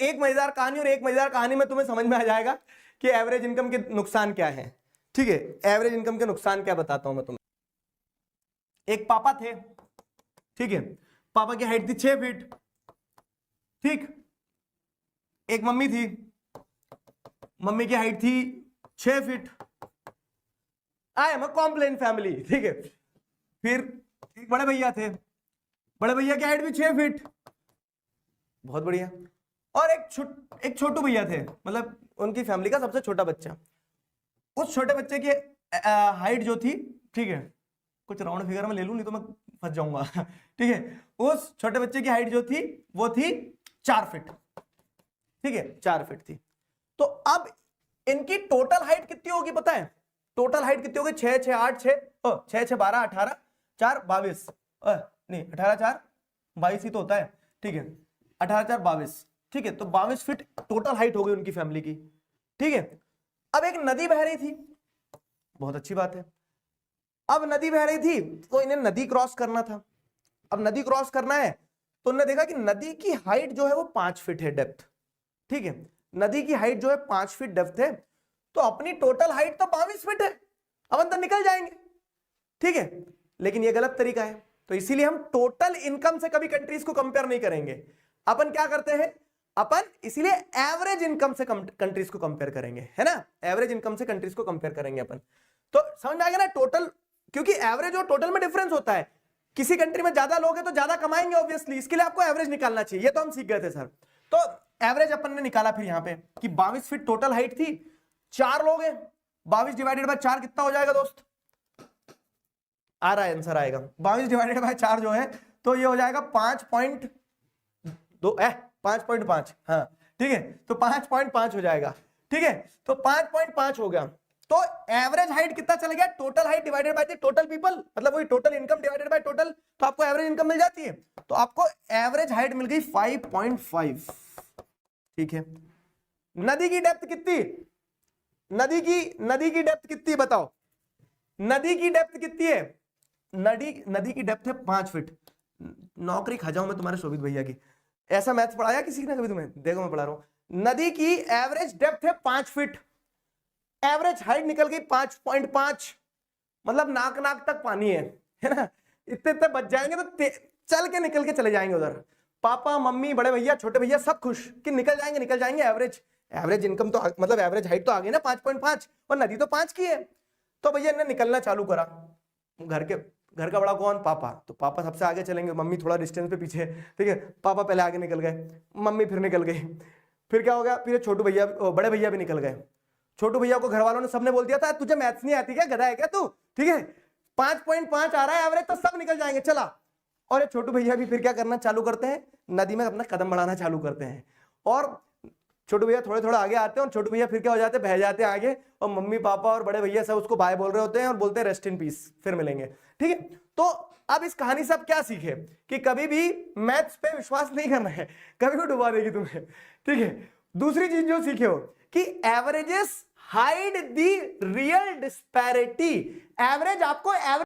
एक मजेदार कहानी, और एक मजेदार कहानी में तुम्हें समझ में आ जाएगा कि एवरेज इनकम के नुकसान क्या है। ठीक है, एवरेज इनकम के नुकसान क्या बताता हूं मैं तुम्हें। एक पापा थे, ठीक है, पापा की हाइट थी 6 फीट, ठीक। एक मम्मी थी, मम्मी की हाइट थी 6 feet. I am a Complan family, ठीक है। फिर एक बड़े भैया थे, बड़े भैया की हाइट भी 6 फीट, बहुत बढ़िया। और एक छोटू भैया थे, मतलब उनकी फैमिली का सबसे छोटा बच्चा। उस छोटे बच्चे की हाइट जो थी, ठीक है, कुछ राउंड फिगर में ले लूं नहीं तो मैं फंस जाऊंगा, ठीक है। उस छोटे बच्चे की हाइट जो थी वो थी 4 फीट, ठीक है, 4 फीट थी। तो अब इनकी टोटल हाइट कितनी होगी पता है? टोटल हाइट कितनी होगी? 6 6 8 6 6 6 12 18 4 22, नहीं 18 4 22 ही तो होता है, ठीक है, 18 4 22, ठीक है। तो 22 फीट टोटल हाइट हो गई उनकी फैमिली की, ठीक है। अब एक नदी बह रही थी, बहुत अच्छी बात है। अब नदी बह रही थी तो इन्हें नदी क्रॉस करना था। अब नदी क्रॉस करना है तो उन्होंने देखा कि नदी की हाइट जो है वो 5 फीट है डेप्थ, ठीक है। नदी की हाइट जो है 5 फीट डेप्थ है, तो अपनी टोटल हाइट तो 22 फीट है, अब अंदर निकल जाएंगे, ठीक है। लेकिन ये गलत तरीका है, तो इसीलिए हम टोटल इनकम से कभी कंट्रीज को कंपेयर नहीं करेंगे। अपन क्या करते हैं, अपन इसीलिए एवरेज इनकम से कंट्रीज को कंपेयर करेंगे, है ना। एवरेज इनकम से कंट्रीज को कंपेयर करेंगे अपन। तो समझ में आ गया ना टोटल, क्योंकि एवरेज और टोटल में डिफरेंस होता है। किसी कंट्री में ज्यादा लोग हैं तो ज्यादा कमाएंगे ऑब्वियसली, इसके लिए आपको एवरेज निकालना चाहिए, ये तो हम सीख गए थे सर। तो एवरेज अपन ने निकाला फिर यहां पे कि 22 फीट टोटल हाइट थी, 4 लोग हैं, 22 डिवाइडेड बाय 4 कितना हो जाएगा दोस्त? आ रहा है आंसर आएगा, 22 डिवाइडेड बाय 4 जो है तो ये हो जाएगा 5.5, हाँ ठीक है, तो 5.5 हो जाएगा, ठीक है। तो 5.5 हो गया, तो एवरेज हाइट कितना चला गया? Total height divided by the total people, मतलब वही total income divided by total, तो आपको एवरेज इनकम मिल जाती है। तो आपको एवरेज हाइट मिल गई 5.5, ठीक है। नदी की डेप्थ कितनी? नदी की डेप्थ कितनी बताओ? नदी की डेप्थ कितनी है? नदी की डेप्थ है 5 फीट। नौकरी खा जाऊं मैं तुम्हारे शोभित भैया की, ऐसा मैथ्स पढ़ाया किसी ने कभी तुम्हें? देखो मैं पढ़ा रहा हूं। नदी की एवरेज डेप्थ है 5 फीट, एवरेज हाइट निकल गई 5.5, मतलब नाक नाक तक पानी है ना। इतने इतने बच जाएंगे तो चल के निकल के चले जाएंगे उधर। पापा मम्मी बड़े भैया छोटे भैया सब खुश कि निकल जाएंगे। एवरेज इनकम तो मतलब एवरेज हाइट तो आ गई ना 5.5, और नदी तो 5 की है। तो भैया इन्हें निकलना चालू करा। घर का बड़ा कौन? पापा। तो पापा सबसे आगे चलेंगे, मम्मी थोड़ा डिस्टेंस पे पीछे, ठीक है। पापा पहले आगे निकल गए, मम्मी फिर निकल गई। फिर क्या हो गया? फिर छोटू भैया बड़े भैया भी निकल गए। छोटू भैया को घर वालों ने सबने बोल दिया था तुझे मैथ्स नहीं आती क्या, गधा है क्या तू, ठीक है। 5.5 आ रहा है एवरेज, तो सब निकल जाएंगे, चला। और ये छोटू भैया भी फिर क्या करना चालू करते हैं? नदी में अपना कदम बढ़ाना चालू करते हैं। और छोटू भैया थोड़े थोड़े आगे आते हैं, और छोटू भैया फिर क्या हो जाते हैं? बह जाते हैं आगे, और मम्मी पापा और बड़े भैया सब उसको बाय बोल रहे होते हैं और बोलते हैं रेस्ट इन पीस, फिर मिलेंगे, ठीक है। तो अब इस कहानी से आप क्या सीखे? कि कभी भी मैथ्स पे विश्वास नहीं करना है, कभी भी डुबा देगी तुम्हें, ठीक है। दूसरी चीज जो सीखे हो कि averages hide the real disparity. Average आपको